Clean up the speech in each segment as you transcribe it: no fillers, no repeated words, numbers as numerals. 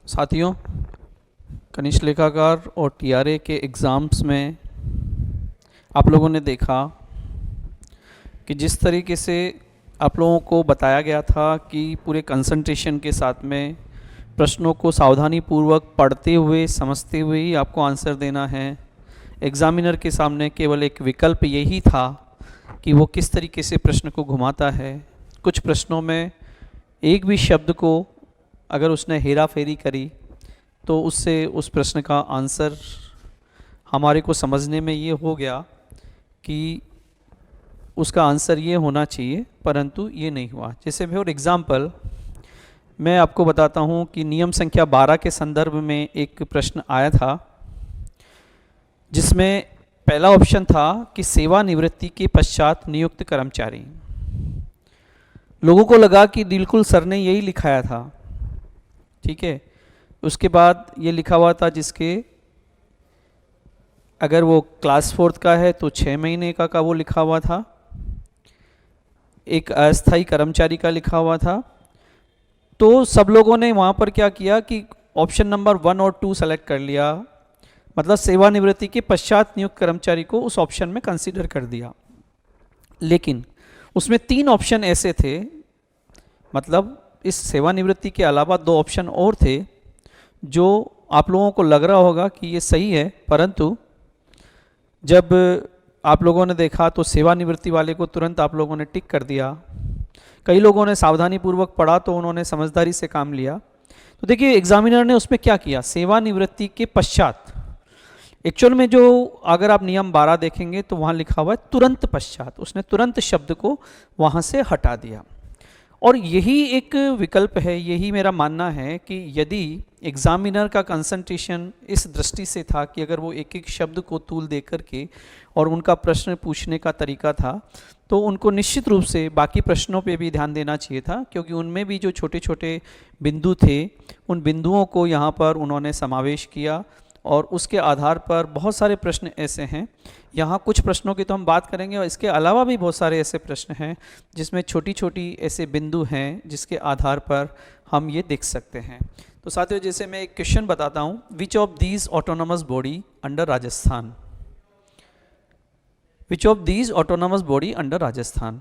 साथियों, कनिष्ठ लेखाकार और टीआरए के एग्ज़ाम्स में आप लोगों ने देखा कि जिस तरीके से आप लोगों को बताया गया था कि पूरे कंसंट्रेशन के साथ में प्रश्नों को सावधानीपूर्वक पढ़ते हुए समझते हुए ही आपको आंसर देना है। एग्ज़ामिनर के सामने केवल एक विकल्प यही था कि वो किस तरीके से प्रश्न को घुमाता है। कुछ प्रश्नों में एक भी शब्द को अगर उसने हेरा फेरी करी तो उससे उस प्रश्न का आंसर हमारे को समझने में ये हो गया कि उसका आंसर ये होना चाहिए, परंतु ये नहीं हुआ। जैसे फॉर एग्ज़ाम्पल मैं आपको बताता हूँ कि नियम संख्या 12 के संदर्भ में एक प्रश्न आया था, जिसमें पहला ऑप्शन था कि सेवानिवृत्ति के पश्चात नियुक्त कर्मचारी। लोगों को लगा कि बिल्कुल सर ने यही लिखाया था, ठीक है। उसके बाद ये लिखा हुआ था जिसके अगर वो क्लास 4 का है तो 6 महीने का वो लिखा हुआ था। एक अस्थायी कर्मचारी का लिखा हुआ था। तो सब लोगों ने वहाँ पर क्या किया कि ऑप्शन नंबर 1 और 2 सेलेक्ट कर लिया, मतलब सेवानिवृत्ति के पश्चात नियुक्त कर्मचारी को उस ऑप्शन में कंसीडर कर दिया। लेकिन उसमें 3 ऑप्शन ऐसे थे, मतलब इस सेवानिवृत्ति के अलावा 2 ऑप्शन और थे जो आप लोगों को लग रहा होगा कि ये सही है, परंतु जब आप लोगों ने देखा तो सेवानिवृत्ति वाले को तुरंत आप लोगों ने टिक कर दिया। कई लोगों ने सावधानीपूर्वक पढ़ा तो उन्होंने समझदारी से काम लिया। तो देखिए एग्जामिनर ने उसमें क्या किया, सेवानिवृत्ति के पश्चात। एक्चुअल में जो अगर आप नियम 12 देखेंगे तो वहाँ लिखा हुआ है तुरंत पश्चात, उसने तुरंत शब्द को वहाँ से हटा दिया। और यही एक विकल्प है, यही मेरा मानना है कि यदि एग्जामिनर का कंसंट्रेशन इस दृष्टि से था कि अगर वो एक एक शब्द को तूल दे करके और उनका प्रश्न पूछने का तरीका था, तो उनको निश्चित रूप से बाकी प्रश्नों पे भी ध्यान देना चाहिए था, क्योंकि उनमें भी जो छोटे छोटे बिंदु थे उन बिंदुओं को यहाँ पर उन्होंने समावेश किया और उसके आधार पर बहुत सारे प्रश्न ऐसे हैं। यहाँ कुछ प्रश्नों की तो हम बात करेंगे और इसके अलावा भी बहुत सारे ऐसे प्रश्न हैं जिसमें छोटी छोटी ऐसे बिंदु हैं जिसके आधार पर हम ये देख सकते हैं। तो साथियों, जैसे मैं एक क्वेश्चन बताता हूँ, which of these autonomous body under Rajasthan, which of these autonomous body under Rajasthan.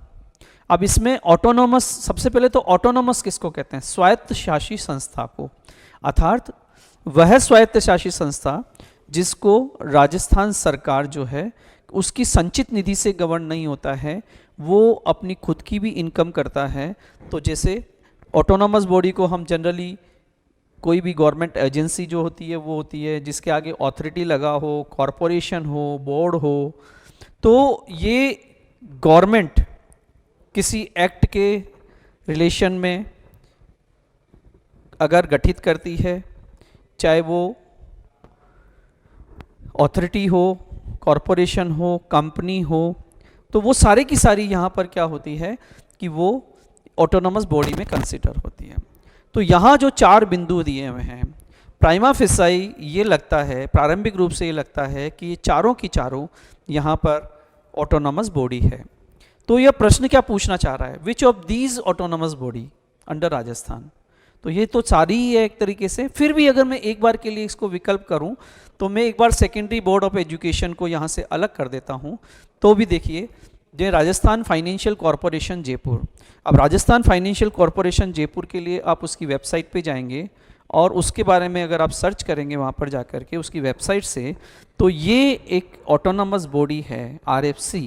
अब इसमें ऑटोनोमस, सबसे पहले तो ऑटोनोमस किसको कहते हैं, स्वायत्त शासी संस्था को, अर्थात वह स्वायत्त शासी संस्था जिसको राजस्थान सरकार जो है उसकी संचित निधि से गवर्न नहीं होता है, वो अपनी खुद की भी इनकम करता है। तो जैसे ऑटोनोमस बॉडी को हम जनरली कोई भी गवर्नमेंट एजेंसी जो होती है वो होती है जिसके आगे ऑथोरिटी लगा हो, कॉरपोरेशन हो, बोर्ड हो। तो ये गवर्नमेंट किसी एक्ट के रिलेशन में अगर गठित करती है, चाहे वो ऑथोरिटी हो, कॉरपोरेशन हो, कंपनी हो, तो वो सारे की सारी यहाँ पर क्या होती है कि वो ऑटोनोमस बॉडी में कंसिडर होती है। तो यहाँ जो 4 बिंदु दिए हुए हैं, प्राइमा फेसाई ये लगता है, प्रारंभिक रूप से ये लगता है कि ये चारों की चारों यहाँ पर ऑटोनोमस बॉडी है। तो यह प्रश्न क्या पूछना चाह रहा है, which of these autonomous body under Rajasthan. तो ये तो सारी ही है एक तरीके से। फिर भी अगर मैं एक बार के लिए इसको विकल्प करूं तो मैं एक बार सेकेंडरी बोर्ड ऑफ एजुकेशन को यहाँ से अलग कर देता हूँ। तो भी देखिए, जो राजस्थान फाइनेंशियल कॉरपोरेशन जयपुर, अब राजस्थान फाइनेंशियल कॉरपोरेशन जयपुर के लिए आप उसकी वेबसाइट पे जाएंगे और उसके बारे में अगर आप सर्च करेंगे वहाँ पर जाकर के उसकी वेबसाइट से, तो ये एक ऑटोनोमस बॉडी है RFC,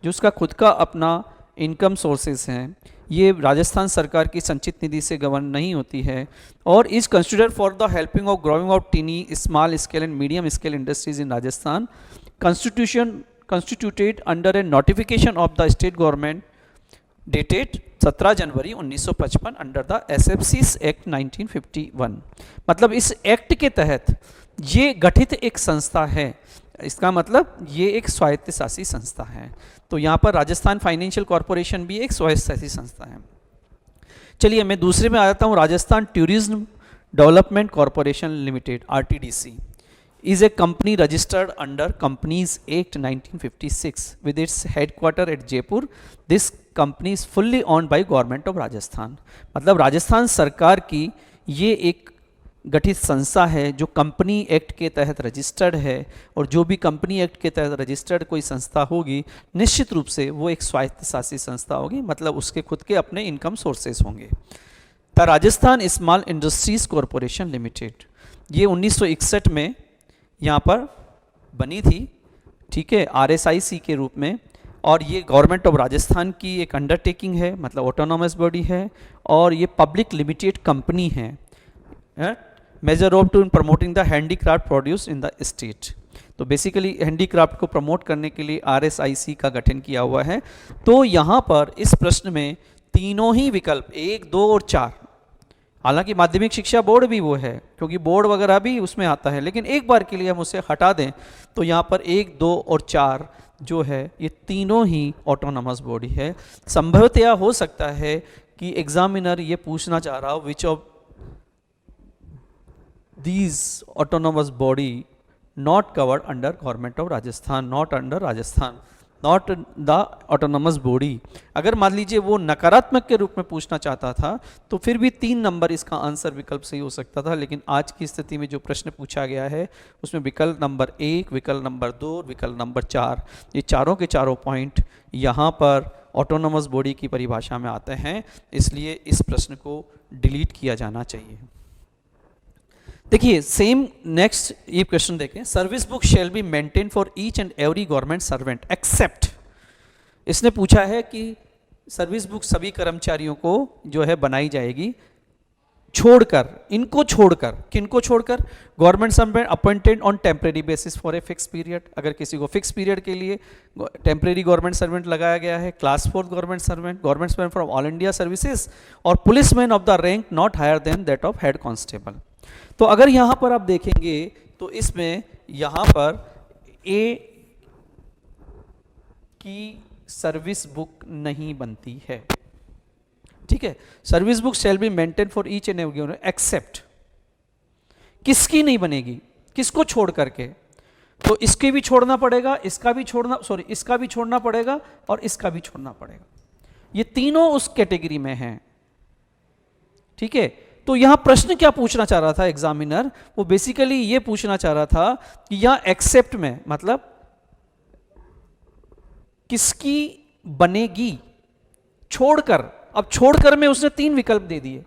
जो उसका खुद का अपना इनकम सोर्सेज हैं। ये राजस्थान सरकार की संचित निधि से गवर्न नहीं होती है और is consider for the helping of growing of tiny small scale and medium scale industries in Rajasthan, constituted under a notification of the state government dated 17 January 1955 under the SFCs act 1951। मतलब इस act के तहत ये गठित एक संस्था है, इसका मतलब ये एक स्वायत्त शासी संस्था है। तो यहाँ पर राजस्थान फाइनेंशियल कॉरपोरेशन भी एक स्वायत्त शासी संस्था है। चलिए मैं दूसरे में आ जाता हूँ, Rajasthan tourism development corporation limited RTDC is a company registered under Companies Act 1956 with its headquarter at Jaipur. This company is fully owned by Government of Rajasthan। मतलब राजस्थान सरकार की ये एक गठित संस्था है जो कंपनी एक्ट के तहत रजिस्टर्ड है, और जो भी कंपनी एक्ट के तहत रजिस्टर्ड कोई संस्था होगी निश्चित रूप से वो एक स्वायत्त शासित संस्था होगी, मतलब उसके खुद के अपने इनकम सोर्सेस होंगे। The Rajasthan small industries corporation limited, ये 1961 में यहाँ पर बनी थी, ठीक है, RSIC के रूप में, और ये गवर्नमेंट ऑफ राजस्थान की एक अंडरटेकिंग है, मतलब ऑटोनॉमस बॉडी है, और ये पब्लिक लिमिटेड कंपनी है, major of to promoting the handicraft produce in the state. तो बेसिकली हैंडीक्राफ्ट को प्रमोट करने के लिए RSIC का गठन किया हुआ है। तो यहाँ पर इस प्रश्न में तीनों ही विकल्प 1, 2 और 4, हालांकि माध्यमिक शिक्षा बोर्ड भी वो है, क्योंकि बोर्ड वगैरह भी उसमें आता है, लेकिन एक बार के लिए हम उसे हटा दें तो यहाँ पर 1, 2 और 4 जो है ये तीनों ही ऑटोनॉमस बॉडी है। संभवतया हो सकता है कि एग्जामिनर ये पूछना चाह रहा हो which of these autonomous body not covered under government of Rajasthan, not under Rajasthan, not the autonomous body. अगर मान लीजिए वो नकारात्मक के रूप में पूछना चाहता था तो फिर भी 3 नंबर इसका आंसर विकल्प सही हो सकता था, लेकिन आज की स्थिति में जो प्रश्न पूछा गया है उसमें विकल्प नंबर 1, विकल्प नंबर 2, विकल्प नंबर 4, ये चारों के चारों पॉइंट यहाँ पर ऑटोनॉमस बॉडी की परिभाषा में आते हैं, इसलिए इस प्रश्न को डिलीट किया जाना चाहिए। देखिए सेम नेक्स्ट ये क्वेश्चन देखें, service book shall be maintain for each and every government servant except, इसने पूछा है कि सर्विस बुक सभी कर्मचारियों को जो है बनाई जाएगी छोड़कर, इनको छोड़कर, किनको छोड़कर, government servant appointed on temporary basis for a fix period, अगर किसी को फिक्स पीरियड के लिए टेम्परेरी गवर्नमेंट सर्वेंट लगाया गया है, class 4 government servant from all India services, और policeman of the rank not higher than that of head constable. तो अगर यहाँ पर आप देखेंगे तो इसमें यहाँ पर ए की सर्विस बुक नहीं बनती है, ठीक है, service book shall be maintain for each and every except, किसकी नहीं बनेगी, किसको छोड़ करके, तो इसके भी छोड़ना पड़ेगा, इसका भी छोड़ना, सॉरी इसका भी छोड़ना पड़ेगा और इसका भी छोड़ना पड़ेगा, ये तीनों उस कैटेगरी में हैं, ठीक है। तो यहां प्रश्न क्या पूछना चाह रहा था एग्जामिनर, वो बेसिकली ये पूछना चाह रहा था कि यहां एक्सेप्ट में मतलब किसकी बनेगी, छोड़कर, अब छोड़कर में उसने 3 विकल्प दे दिए,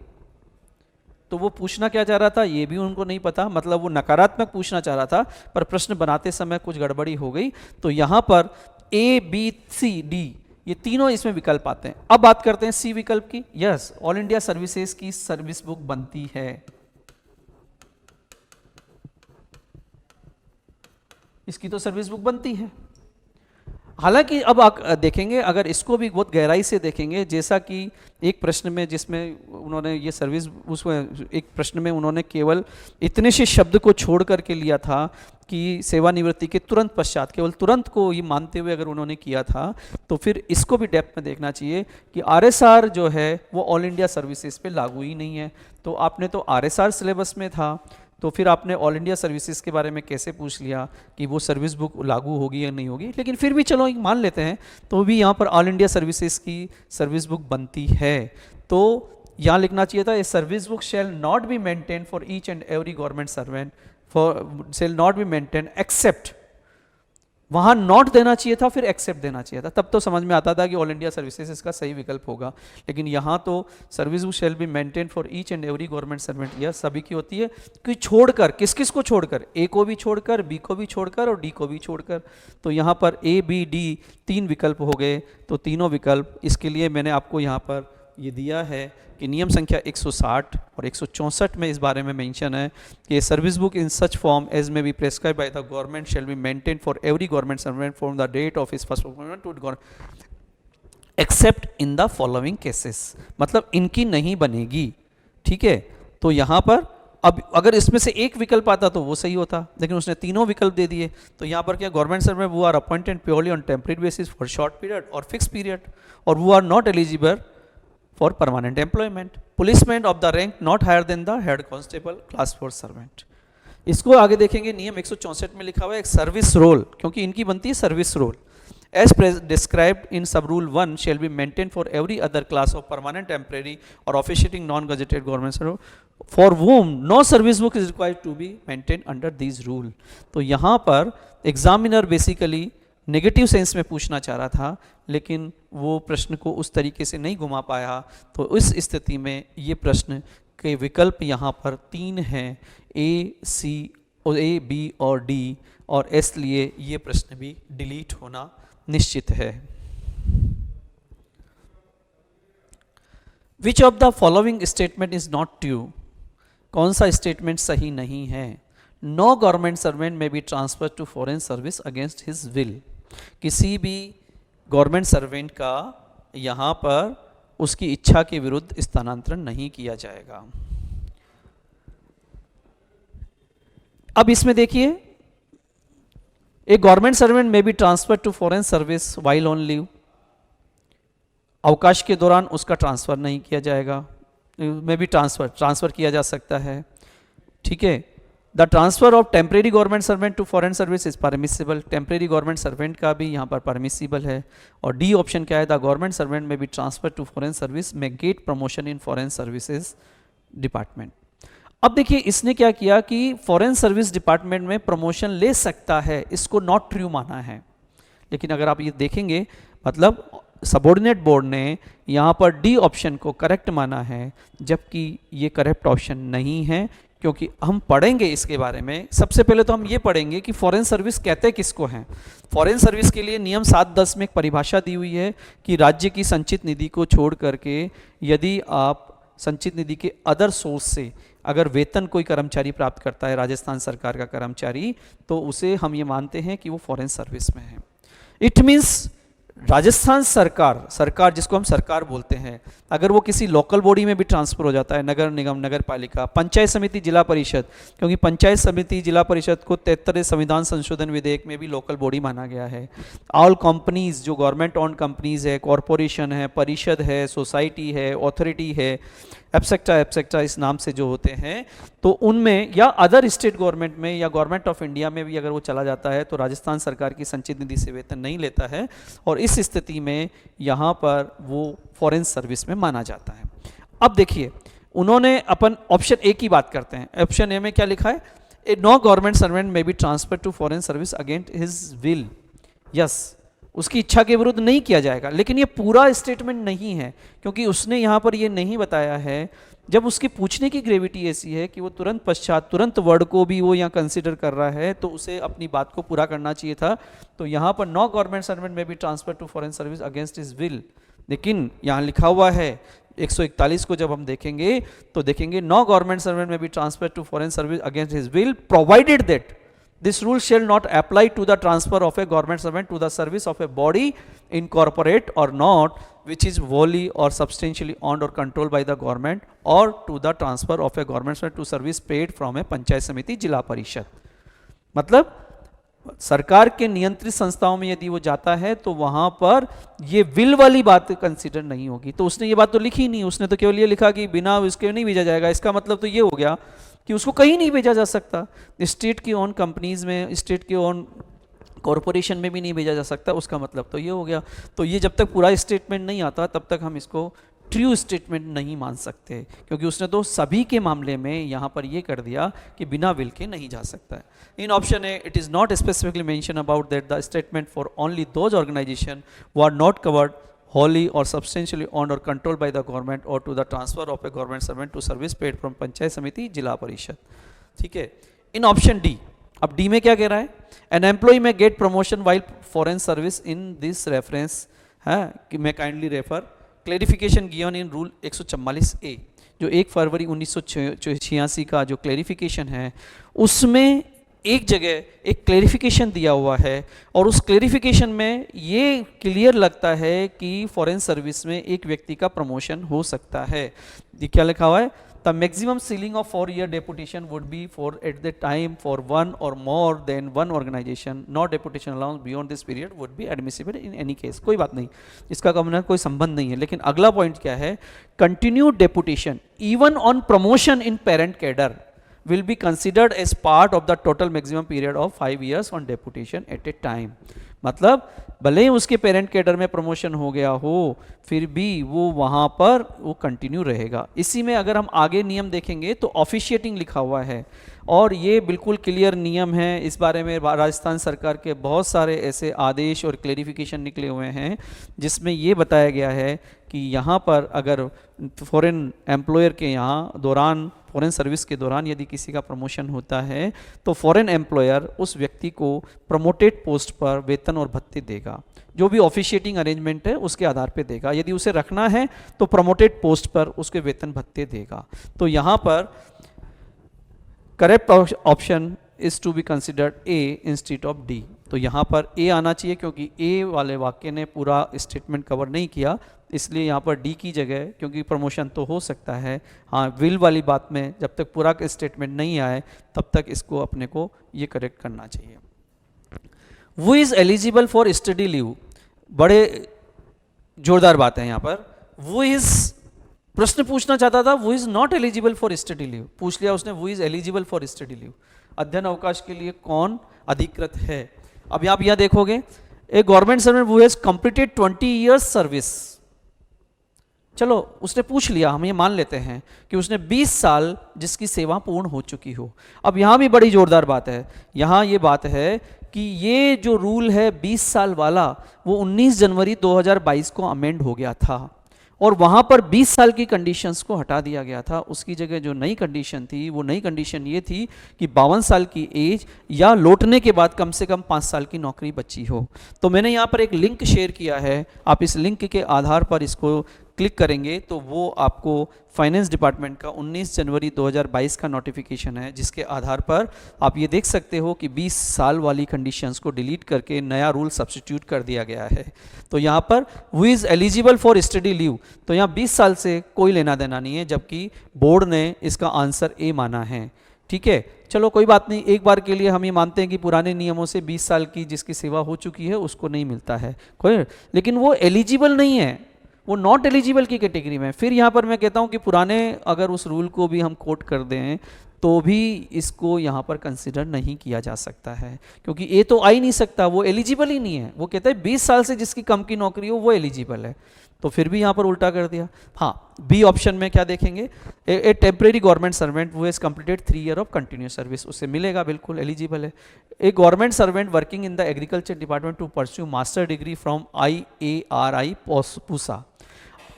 तो वो पूछना क्या चाह रहा था ये भी उनको नहीं पता, मतलब वो नकारात्मक पूछना चाह रहा था, पर प्रश्न बनाते समय कुछ गड़बड़ी हो गई, तो यहां पर A, B, C, D ये तीनों इसमें विकल्प आते हैं। अब बात करते हैं सी विकल्प की। यस, ऑल इंडिया सर्विसेज की सर्विस बुक बनती है, इसकी तो सर्विस बुक बनती है। हालांकि अब आप देखेंगे, अगर इसको भी बहुत गहराई से देखेंगे, जैसा कि एक प्रश्न में जिसमें उन्होंने ये सर्विस, उसमें एक प्रश्न में उन्होंने केवल इतने से शब्द को छोड़ करके लिया था कि सेवानिवृत्ति के तुरंत पश्चात, केवल तुरंत को ये मानते हुए अगर उन्होंने किया था, तो फिर इसको भी डेप्थ में देखना चाहिए कि RSR जो है वो ऑल इंडिया सर्विसेज पे लागू ही नहीं है। तो आपने तो RSR सिलेबस में था, तो फिर आपने ऑल इंडिया सर्विसेज के बारे में कैसे पूछ लिया कि वो सर्विस बुक लागू होगी या नहीं होगी। लेकिन फिर भी चलो मान लेते हैं, तो भी यहाँ पर ऑल इंडिया सर्विसेज की सर्विस बुक बनती है। तो यहाँ लिखना चाहिए था, a service book shall not be maintain for each and every government servant, for shall not be maintain except, वहाँ नॉट देना चाहिए था, फिर एक्सेप्ट देना चाहिए था, तब तो समझ में आता था कि ऑल इंडिया सर्विसेज इसका सही विकल्प होगा। लेकिन यहाँ तो service book shall be maintain for each and every government servant, यह सभी की होती है कि छोड़कर, किस किस को छोड़कर, ए को भी छोड़कर, बी को भी छोड़कर और डी को भी छोड़कर। तो यहाँ पर ए, बी, डी 3 विकल्प हो गए, तो तीनों विकल्प, इसके लिए मैंने आपको यहाँ पर ये दिया है कि नियम संख्या 160 और 164 में इस बारे में मेंशन है कि service book in such form as may be prescribe by the government shall be maintain for every government servant from the date of his first appointment to government except in the following cases, मतलब इनकी नहीं बनेगी, ठीक है। तो यहाँ पर अब अगर इसमें से एक विकल्प आता तो वो सही होता, लेकिन उसने तीनों विकल्प दे दिए। तो यहाँ पर क्या, गवर्नमेंट सर्वेंट वो are appointed purely on temporary basis for short period और फिक्स पीरियड, और वो are not eligible for permanent employment, policeman of the rank not higher than the head constable class 4 servant। इसको आगे देखेंगे, नियम 164 में लिखा हुआ है एक सर्विस रोल, क्योंकि इनकी बनती है service roll, as described in sub rule 1 shall be maintained for every other class of permanent, temporary or officiating non-gazetted government servant for whom no service book is required to be maintained under these rule. तो यहाँ पर examiner basically negative sense में पूछना चाह रहा था, लेकिन वो प्रश्न को उस तरीके से नहीं घुमा पाया। तो इस स्थिति में ये प्रश्न के विकल्प यहाँ पर 3 हैं, ए, सी और ए, बी और डी, और एस लिए ये प्रश्न भी डिलीट होना निश्चित है। Which of the following statement is not true? कौन सा स्टेटमेंट सही नहीं है? No government servant may be transfer to foreign service against his will. किसी भी गवर्नमेंट सर्वेंट का यहाँ पर उसकी इच्छा के विरुद्ध स्थानांतरण नहीं किया जाएगा। अब इसमें देखिए, a government servant may be transfer to foreign service while on leave. अवकाश के दौरान उसका ट्रांसफर नहीं किया जाएगा, में भी ट्रांसफर किया जा सकता है। ठीक है, the transfer of temporary government servant to foreign service is permissible. Temporary government servant का भी यहाँ पर परमिसिबल है। और डी ऑप्शन क्या है? The government servant may be transfer to foreign service may get promotion in foreign services department. अब देखिए इसने क्या किया कि फॉरेन सर्विस डिपार्टमेंट में प्रमोशन ले सकता है, इसको नॉट ट्रू माना है। लेकिन अगर आप ये देखेंगे, मतलब सबऑर्डिनेट बोर्ड ने यहाँ पर डी ऑप्शन को करेक्ट माना है, जबकि ये करेक्ट ऑप्शन नहीं है। क्योंकि हम पढ़ेंगे इसके बारे में, सबसे पहले तो हम ये पढ़ेंगे कि फॉरेन सर्विस कहते किसको हैं। फॉरेन सर्विस के लिए नियम 7.10 में एक परिभाषा दी हुई है कि राज्य की संचित निधि को छोड़ करके यदि आप संचित निधि के अदर सोर्स से अगर वेतन कोई कर्मचारी प्राप्त करता है, राजस्थान सरकार का कर्मचारी, तो उसे हम ये मानते हैं कि वो फॉरेन सर्विस में है। इट मीन्स राजस्थान सरकार जिसको हम सरकार बोलते हैं, अगर वो किसी लोकल बॉडी में भी ट्रांसफर हो जाता है, नगर निगम, नगर पालिका, पंचायत समिति, जिला परिषद, क्योंकि पंचायत समिति जिला परिषद को 73 संविधान संशोधन विधेयक में भी लोकल बॉडी माना गया है। ऑल कंपनीज जो गवर्नमेंट ऑन कंपनीज है, कॉरपोरेशन है, परिषद है, सोसाइटी है, ऑथोरिटी है, एब्सेक्ट्रा इस नाम से जो होते हैं, तो उनमें या अदर स्टेट गवर्नमेंट में या गवर्नमेंट ऑफ इंडिया में भी अगर वो चला जाता है तो राजस्थान सरकार की संचित निधि से वेतन नहीं लेता है, और इस स्थिति में यहाँ पर वो फॉरेन सर्विस में माना जाता है। अब देखिए, उन्होंने अपन ऑप्शन ए की बात करते हैं। ऑप्शन ए में क्या लिखा है? A no government servant may be transfer to foreign service against his will. Yes, उसकी इच्छा के विरुद्ध नहीं किया जाएगा। लेकिन ये पूरा स्टेटमेंट नहीं है, क्योंकि उसने यहाँ पर ये नहीं बताया है। जब उसके पूछने की ग्रेविटी ऐसी है कि वो तुरंत वर्ड को भी वो यहाँ कंसिडर कर रहा है, तो उसे अपनी बात को पूरा करना चाहिए था। तो यहाँ पर no government servant may be transfer to foreign service against his will, लेकिन यहाँ लिखा हुआ है 141 को जब हम देखेंगे तो देखेंगे no government servant may be transfer to foreign service against his will provided that this rule shall not apply to the transfer of a government servant to the service of a body incorporate or not which is wholly or substantially owned or controlled by the government or to the transfer of a government servant to service paid from a panchayat samiti, zila परिषद। मतलब सरकार के नियंत्रित संस्थाओं में यदि वो जाता है तो वहां पर ये विल वाली बात कंसीडर नहीं होगी। तो उसने ये बात तो लिखी नहीं, उसने तो केवल ये लिखा कि बिना उसके नहीं भेजा जाएगा। इसका मतलब तो ये हो गया कि उसको कहीं नहीं भेजा जा सकता, स्टेट की ओन कंपनीज में, स्टेट के ओन कॉरपोरेशन में भी नहीं भेजा जा सकता। उसका मतलब तो ये हो गया। तो ये जब तक पूरा स्टेटमेंट नहीं आता तब तक हम इसको ट्रू स्टेटमेंट नहीं मान सकते, क्योंकि उसने तो सभी के मामले में यहाँ पर ये कर दिया कि बिना विल के नहीं जा सकता है। In option A it is not specifically mention about that the statement for only those organisation who are not covered wholly or substantially owned or controlled by the government or to the transfer of a government servant to service paid from panchayat samiti, zila parishad. ठीक है, in option D, अब D में क्या कह रहा है? An employ may get promotion while foreign service in this reference है कि मैं kindly refer clarification given in rule 144A, जो 1 फरवरी 1986 का जो क्लेरिफिकेशन है, उसमें एक जगह एक क्लेरिफिकेशन दिया हुआ है, और उस क्लेरिफिकेशन में ये क्लियर लगता है कि फॉरेन सर्विस में एक व्यक्ति का प्रमोशन हो सकता है। ये क्या लिखा हुआ है? The maximum ceiling of 4-year deputation would be for at the time for 1 or more than 1 organisation, no deputation allowance beyond this period would be admissible in any case. कोई बात नहीं, इसका कम कोई संबंध नहीं है। लेकिन अगला पॉइंट क्या है? Continued deputation even on promotion in parent cadre will be considered as part of the total maximum period of 5 years on deputation at a time। मतलब भले ही उसके पेरेंट कैडर में प्रमोशन हो गया हो, फिर भी वो वहाँ पर वो कंटिन्यू रहेगा। इसी में अगर हम आगे नियम देखेंगे तो ऑफिशिएटिंग लिखा हुआ है, और ये बिल्कुल क्लियर नियम है। इस बारे में राजस्थान सरकार के बहुत सारे ऐसे आदेश और क्लेरिफिकेशन निकले हुए हैं जिसमें ये बताया गया है कि यहाँ पर अगर फॉरेन एम्प्लॉयर के यहाँ दौरान, फॉरेन सर्विस के दौरान यदि किसी का प्रमोशन होता है तो फॉरेन एम्प्लॉयर उस व्यक्ति को प्रमोटेड पोस्ट पर वेतन और भत्ते देगा, जो भी ऑफिशिएटिंग अरेंजमेंट है उसके आधार पे देगा। यदि उसे रखना है तो प्रमोटेड पोस्ट पर उसके वेतन भत्ते देगा। तो यहाँ पर correct option is to be considered A instead of D. तो यहाँ पर ए आना चाहिए, क्योंकि ए वाले वाक्य ने पूरा स्टेटमेंट कवर नहीं किया, इसलिए यहाँ पर डी की जगह, क्योंकि प्रमोशन तो हो सकता है, हाँ विल वाली बात में जब तक पूरा स्टेटमेंट नहीं आए तब तक इसको अपने को ये करेक्ट करना चाहिए। वो is eligible for study leave, बड़े जोरदार बात है यहाँ पर। वो इज़, प्रश्न पूछना चाहता था वो is not eligible for study leave, पूछ लिया उसने वो is eligible for study leave, अध्ययन अवकाश के लिए कौन अधिकृत है। अब आप यहाँ देखोगे, ए गवर्नमेंट सर्वेंट वो हैज कंप्लीटेड 20 ईयर्स सर्विस, चलो उसने पूछ लिया, हम ये मान लेते हैं कि उसने 20 साल जिसकी सेवा पूर्ण हो चुकी हो। अब यहाँ भी बड़ी जोरदार बात है, यहाँ ये बात है कि ये जो रूल है 20 साल वाला वो 19 जनवरी 2022 को अमेंड हो गया था, और वहाँ पर 20 साल की कंडीशंस को हटा दिया गया था। उसकी जगह जो नई कंडीशन थी, वो नई कंडीशन ये थी कि 52 साल की एज या लौटने के बाद कम से कम 5 साल की नौकरी बची हो। तो मैंने यहाँ पर एक लिंक शेयर किया है, आप इस लिंक के आधार पर इसको क्लिक करेंगे तो वो आपको फाइनेंस डिपार्टमेंट का 19 जनवरी 2022 का नोटिफिकेशन है, जिसके आधार पर आप ये देख सकते हो कि 20 साल वाली कंडीशंस को डिलीट करके नया रूल सब्स्टिट्यूट कर दिया गया है। तो यहाँ पर who is eligible for study leave, तो यहाँ 20 साल से कोई लेना देना नहीं है, जबकि बोर्ड ने इसका आंसर ए माना है। ठीक है, चलो कोई बात नहीं, एक बार के लिए हम ये मानते हैं कि पुराने नियमों से 20 साल की जिसकी सेवा हो चुकी है उसको नहीं मिलता है कोई, लेकिन वो एलिजिबल नहीं है, वो नॉट एलिजिबल की कैटेगरी में। फिर यहाँ पर मैं कहता हूँ कि पुराने अगर उस रूल को भी हम कोट कर दें तो भी इसको यहाँ पर कंसिडर नहीं किया जा सकता है, क्योंकि ए तो आ ही नहीं सकता, वो एलिजिबल ही नहीं है। वो कहता है 20 साल से जिसकी कम की नौकरी हो वो एलिजिबल है, तो फिर भी यहाँ पर उल्टा कर दिया। हाँ, बी ऑप्शन में क्या देखेंगे, ए टेम्परेरी गवर्नमेंट सर्वेंट वो has completed 3 year of continuous service, उससे मिलेगा, बिल्कुल एलिजिबल है। A government servant working in the agriculture department to pursue master degree from IARI Pusa.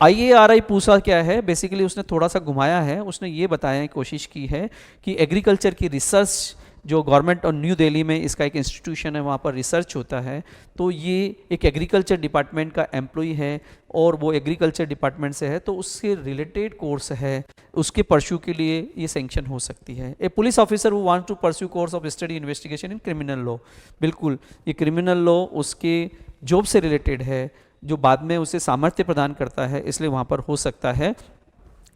IARI Pusa क्या है, बेसिकली उसने थोड़ा सा घुमाया है, उसने ये बताया कोशिश की है कि एग्रीकल्चर की रिसर्च जो गवर्नमेंट और न्यू दिल्ली में इसका एक इंस्टीट्यूशन है, वहाँ पर रिसर्च होता है, तो ये एक एग्रीकल्चर डिपार्टमेंट का एम्प्लॉई है और वो एग्रीकल्चर डिपार्टमेंट से है, तो उससे रिलेटेड कोर्स है, उसके परस्यू के लिए ये सैंक्शन हो सकती है। A police officer who wants to pursue course of study investigation in criminal law, बिल्कुल ये क्रिमिनल लॉ उसके जॉब से रिलेटेड है, जो बाद में उसे सामर्थ्य प्रदान करता है, इसलिए वहाँ पर हो सकता है।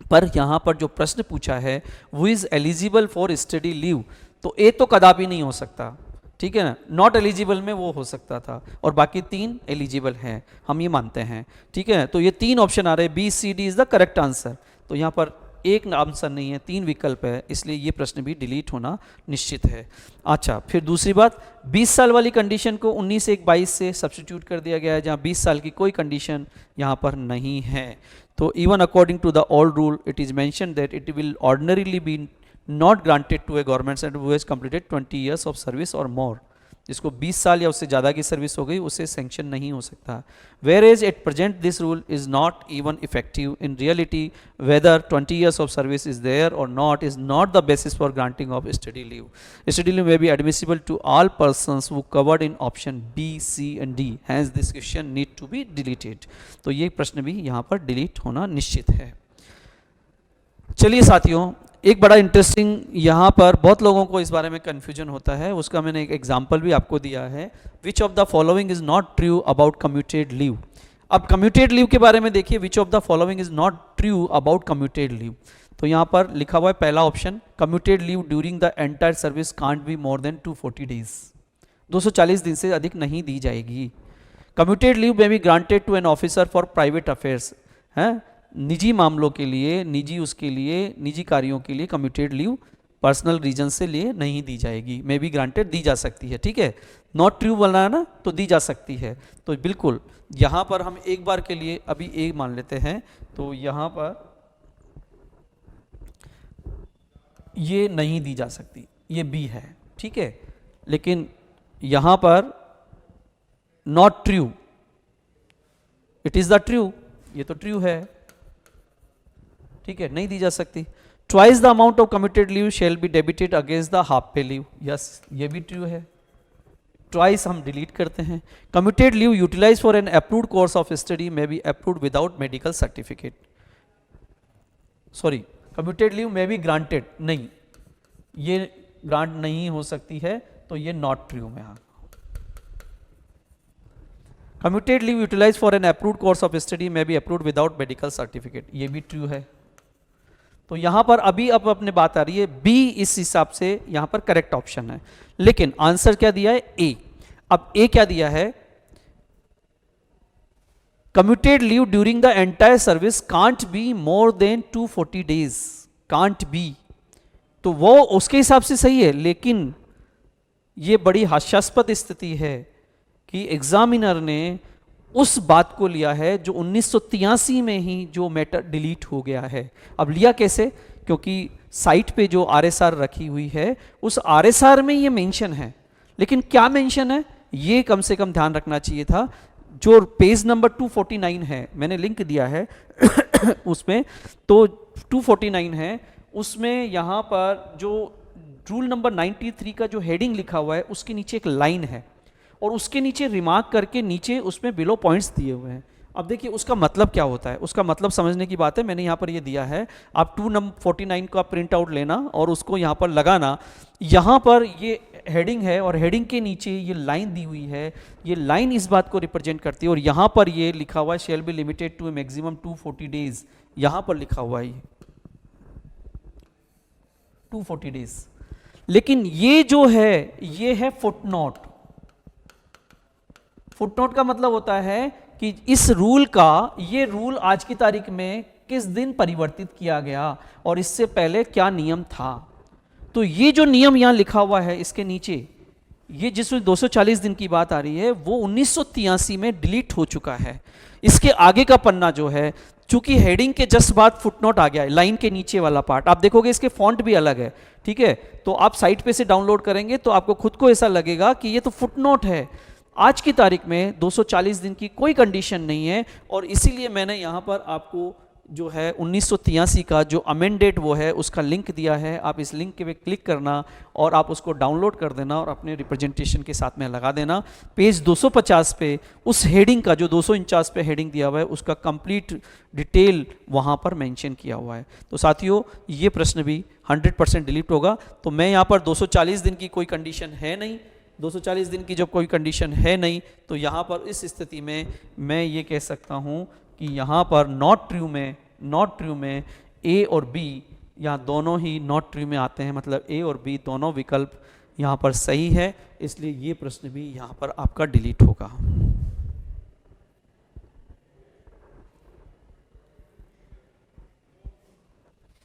पर यहाँ पर जो प्रश्न पूछा है वो is eligible for study leave, तो ए तो कदापि नहीं हो सकता, ठीक है ना, नॉट एलिजिबल में वो हो सकता था, और बाकी 3 एलिजिबल हैं, हम ये मानते हैं। ठीक है, तो ये 3 ऑप्शन आ रहे हैं, B C D is the correct answer. तो यहाँ पर एक आंसर नहीं है, 3 विकल्प है, इसलिए ये प्रश्न भी डिलीट होना निश्चित है। अच्छा, फिर दूसरी बात, 20 साल वाली कंडीशन को 19/1/22 से सब्स्टिट्यूट कर दिया गया है, जहाँ 20 साल की कोई कंडीशन यहाँ पर नहीं है। तो even according to the old rule it is mention that it will ordinarily be not granted to a government servant who has completed 20 years of service और मोर, जिसको 20 साल या उससे ज़्यादा की सर्विस हो गई उसे सैंक्शन नहीं हो सकता। Whereas at present this rule is not even effective in reality, whether 20 years of service is there or not is not the basis for granting of study leave. Study leave may be admissible to all persons who covered in option B, C and D, hence this question need to be deleted. तो ये प्रश्न भी यहाँ पर delete होना निश्चित है। चलिए साथियों, एक बड़ा इंटरेस्टिंग, यहाँ पर बहुत लोगों को इस बारे में कन्फ्यूजन होता है, उसका मैंने एक एग्जाम्पल भी आपको दिया है। Which of the following is not true about commuted leave. अब कम्यूटेड लीव के बारे में देखिए, which of the following is not true about commuted leave. तो यहाँ पर लिखा हुआ है पहला option, commuted leave during the entire service can't be more than 240 days, 240 दिन से अधिक नहीं दी जाएगी। Commuted leave may be granted to an officer for private affairs, है निजी मामलों के लिए, निजी कार्यों के लिए कम्यूटेड लीव पर्सनल रीजन से लिए नहीं दी जाएगी, मे बी ग्रांटेड दी जा सकती है, ठीक है। नॉट ट्रू बोलना है ना, तो दी जा सकती है। तो बिल्कुल यहाँ पर हम एक बार के लिए अभी ए मान लेते हैं, तो यहाँ पर ये नहीं दी जा सकती, ये बी है, ठीक है। लेकिन यहाँ पर not true, it is the true, ये तो ट्रू है, ठीक है, नहीं दी जा सकती। Twice the amount of committed leave shall be debited against the half pay leave, yes ये भी ट्रू है, ट्वाइस हम डिलीट करते हैं। Committed leave utilise for an approved course of study may be approved without medical certificate, sorry committed leave may be granted, नहीं ये grant नहीं हो सकती है, तो ये नॉट ट्रू में। हाँ, committed leave utilise for an approved course of study may be approved without medical certificate, ये भी ट्रू है। तो यहां पर अभी अब अपने बात आ रही है बी, इस हिसाब से यहां पर करेक्ट ऑप्शन है, लेकिन आंसर क्या दिया है, ए। अब ए क्या दिया है, commuted leave during the entire service can't be more than 240 days, can't be, तो वो उसके हिसाब से सही है, लेकिन ये बड़ी हास्यास्पद स्थिति है कि एग्जामिनर ने उस बात को लिया है जो 1983 में ही जो मैटर डिलीट हो गया है। अब लिया कैसे, क्योंकि साइट पे जो आरएसआर रखी हुई है उस आरएसआर में ये मेंशन है, लेकिन क्या मेंशन है ये कम से कम ध्यान रखना चाहिए था। जो पेज नंबर 249 है, मैंने लिंक दिया है उसमें, तो 249 है, उसमें यहाँ पर जो रूल नंबर 93 का जो हेडिंग लिखा हुआ है उसके नीचे एक लाइन है और उसके नीचे रिमार्क करके नीचे उसमें बिलो पॉइंट्स दिए हुए हैं। अब देखिए उसका मतलब क्या होता है, उसका मतलब समझने की बात है, मैंने यहाँ पर ये दिया है, आप 249 का प्रिंट आउट लेना और उसको यहाँ पर लगाना। यहाँ पर ये हेडिंग है और हेडिंग के नीचे ये लाइन दी हुई है, ये लाइन इस बात को रिप्रेजेंट करती है, और यहाँ पर ये लिखा हुआ है shall be limited to maximum 240 days, यहाँ पर लिखा हुआ है 240 डेज। लेकिन ये जो है ये है फुटनोट। फुटनोट का मतलब होता है कि इस रूल का, ये रूल आज की तारीख में किस दिन परिवर्तित किया गया और इससे पहले क्या नियम था। तो ये जो नियम यहां लिखा हुआ है इसके नीचे, ये जिसमें 240 दिन की बात आ रही है वो 1983 में डिलीट हो चुका है। इसके आगे का पन्ना जो है, चूंकि हेडिंग के जस्ट बाद फुटनोट आ गया है, लाइन के नीचे वाला पार्ट आप देखोगे इसके फॉन्ट भी अलग है, ठीक है। तो आप साइट पे से डाउनलोड करेंगे तो आपको खुद को ऐसा लगेगा कि ये तो फुटनोट है। आज की तारीख में 240 दिन की कोई कंडीशन नहीं है, और इसीलिए मैंने यहाँ पर आपको जो है 1983 का जो अमेंडेड वो है उसका लिंक दिया है। आप इस लिंक पे क्लिक करना और आप उसको डाउनलोड कर देना और अपने रिप्रेजेंटेशन के साथ में लगा देना। पेज 250 पे उस हेडिंग का जो 249 पे हेडिंग दिया हुआ है उसका कंप्लीट डिटेल वहाँ पर मेंशन किया हुआ है। तो साथियों ये प्रश्न भी 100% डिलीट होगा। तो मैं यहाँ पर 240 दिन की कोई कंडीशन है नहीं, 240 दिन की जब कोई कंडीशन है नहीं, तो यहाँ पर इस स्थिति में मैं ये कह सकता हूँ कि यहाँ पर नॉट ट्रू में ए और बी यहाँ दोनों ही नॉट ट्रू में आते हैं, मतलब ए और बी दोनों विकल्प यहाँ पर सही है, इसलिए ये प्रश्न भी यहाँ पर आपका डिलीट होगा।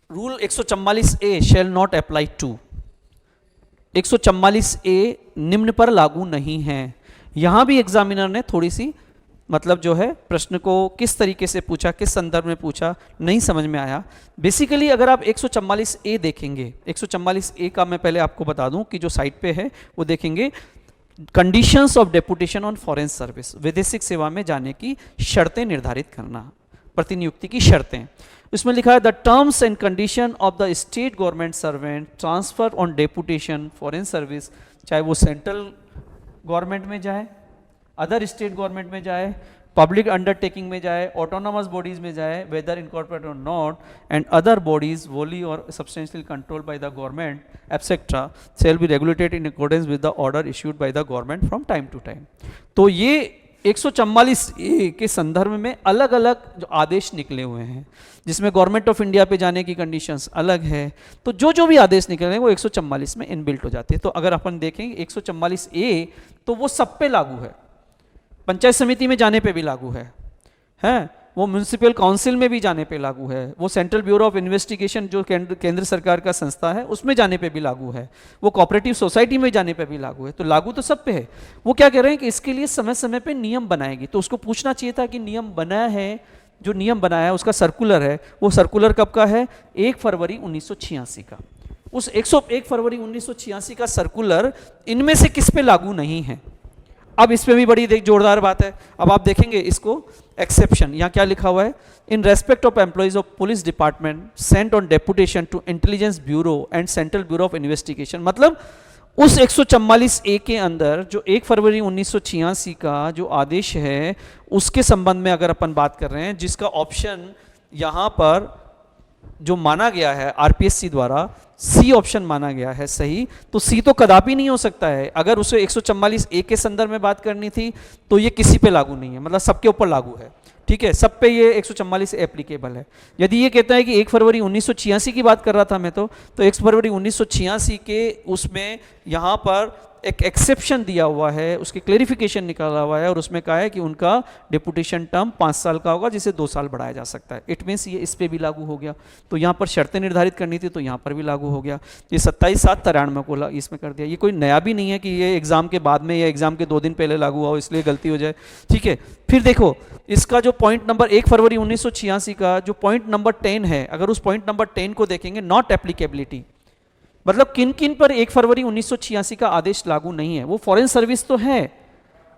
Rule 144A shall not apply to, 144A निम्न पर लागू नहीं है। यहां भी एग्जामिनर ने थोड़ी सी मतलब जो है प्रश्न को किस तरीके से पूछा, किस संदर्भ में पूछा, नहीं समझ में आया। बेसिकली अगर आप 144A देखेंगे, 144A का मैं पहले आपको बता दूं कि जो साइट पे है वो देखेंगे, conditions of deputation on foreign service, विदेशिक सेवा में जाने की शर्तें निर्धारित करना, प्रतिनियुक्ति की शर्तें। इसमें लिखा है the terms and condition of the state government servant transfer on deputation foreign service, चाहे वो सेंट्रल गवर्नमेंट में जाए, अदर स्टेट गवर्नमेंट में जाए, पब्लिक अंडरटेकिंग में जाए, ऑटोनोमस बॉडीज में जाए, वेदर इनकॉर्पोरेटेड और not, and other bodies wholly और substantially controlled by the government etcetera shall be regulated in accordance with the order issued by the government from time to time. तो ये 144A के संदर्भ में अलग अलग जो आदेश निकले हुए हैं, जिसमें गवर्नमेंट ऑफ इंडिया पे जाने की कंडीशंस अलग है। तो जो भी आदेश निकले हैं वो 144 में इनबिल्ट हो जाते हैं। तो अगर अपन देखें 144A तो वो सब पे लागू है, पंचायत समिति में जाने पे भी लागू है, वो म्यूनिसिपल काउंसिल में भी जाने पे लागू है, वो सेंट्रल ब्यूरो ऑफ इन्वेस्टिगेशन जो केंद्र सरकार का संस्था है उसमें जाने पे भी लागू है, वो कोऑपरेटिव सोसाइटी में जाने पे भी लागू है। तो लागू तो सब पे है। वो क्या कह रहे हैं कि इसके लिए समय समय पे नियम बनाएगी। तो उसको पूछना चाहिए था कि नियम बनाया है, जो नियम बनाया है उसका सर्कुलर है, वो सर्कुलर कब का है? 1 फरवरी 1986 का। उस 101 फरवरी 1986 का सर्कुलर इनमें से किस पे लागू नहीं है? अब इस पे भी बड़ी जोरदार बात है। अब आप देखेंगे इसको एक्सेप्शन, यहाँ क्या लिखा हुआ है? In respect of employees of police department sent on deputation to intelligence bureau and central bureau of investigation. मतलब उस 144A के अंदर जो 1 फरवरी 1986 का जो आदेश है उसके संबंध में अगर अपन बात कर रहे हैं, जिसका ऑप्शन यहाँ पर जो माना गया है आरपीएससी द्वारा, सी ऑप्शन माना गया है सही, तो सी तो कदापि नहीं हो सकता है। अगर उसे 144A के संदर्भ में बात करनी थी तो ये किसी पे लागू नहीं है, मतलब सबके ऊपर लागू है, ठीक है, सब पे ये 144 एप्लीकेबल है। यदि ये कहता है कि 1 फरवरी 1986 की बात कर रहा था मैं, तो 1 फरवरी 1986 के उसमें यहाँ पर एक एक्सेप्शन दिया हुआ है, उसकी क्लेरिफिकेशन निकाला हुआ है और उसमें कहा है कि उनका डेपुटेशन टर्म 5 साल का होगा जिसे 2 साल बढ़ाया जा सकता है। इट मीन्स ये इस पे भी लागू हो गया। तो यहाँ पर शर्तें निर्धारित करनी थी तो यहाँ पर भी लागू हो गया। ये 27/7/93 को इसमें कर दिया। ये कोई नया भी नहीं है कि ये एग्जाम के बाद में या एग्जाम के 2 दिन पहले लागू हुआ हो इसलिए गलती हो जाए, ठीक है। फिर देखो इसका जो पॉइंट नंबर 1 फरवरी 1986 का जो पॉइंट नंबर 10 है, अगर उस पॉइंट नंबर 10 को देखेंगे, नॉट एप्लीकेबिलिटी, मतलब किन किन पर 1 फरवरी 1986 का आदेश लागू नहीं है। वो फॉरेन सर्विस तो है,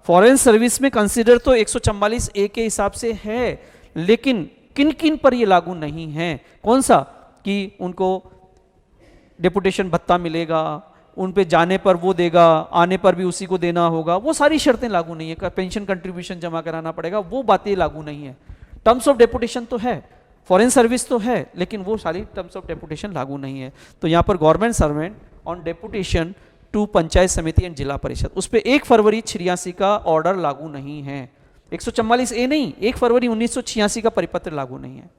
फॉरेन सर्विस में कंसीडर तो 144A के हिसाब से है, लेकिन किन किन पर ये लागू नहीं है? कौन सा? कि उनको डेपुटेशन भत्ता मिलेगा, उन पे जाने पर वो देगा, आने पर भी उसी को देना होगा, वो सारी शर्तें लागू नहीं है। पेंशन कंट्रीब्यूशन जमा कराना पड़ेगा, वो बातें लागू नहीं है। टर्म्स ऑफ डेपुटेशन तो है, फॉरेन सर्विस तो है, लेकिन वो सारी टर्म्स ऑफ डेपुटेशन लागू नहीं है। तो यहाँ पर government servant on deputation to panchayat samiti and जिला परिषद, उस पर 1 फरवरी 86 का ऑर्डर लागू नहीं है। 144A नहीं, 1 फरवरी 1986 का परिपत्र लागू नहीं है।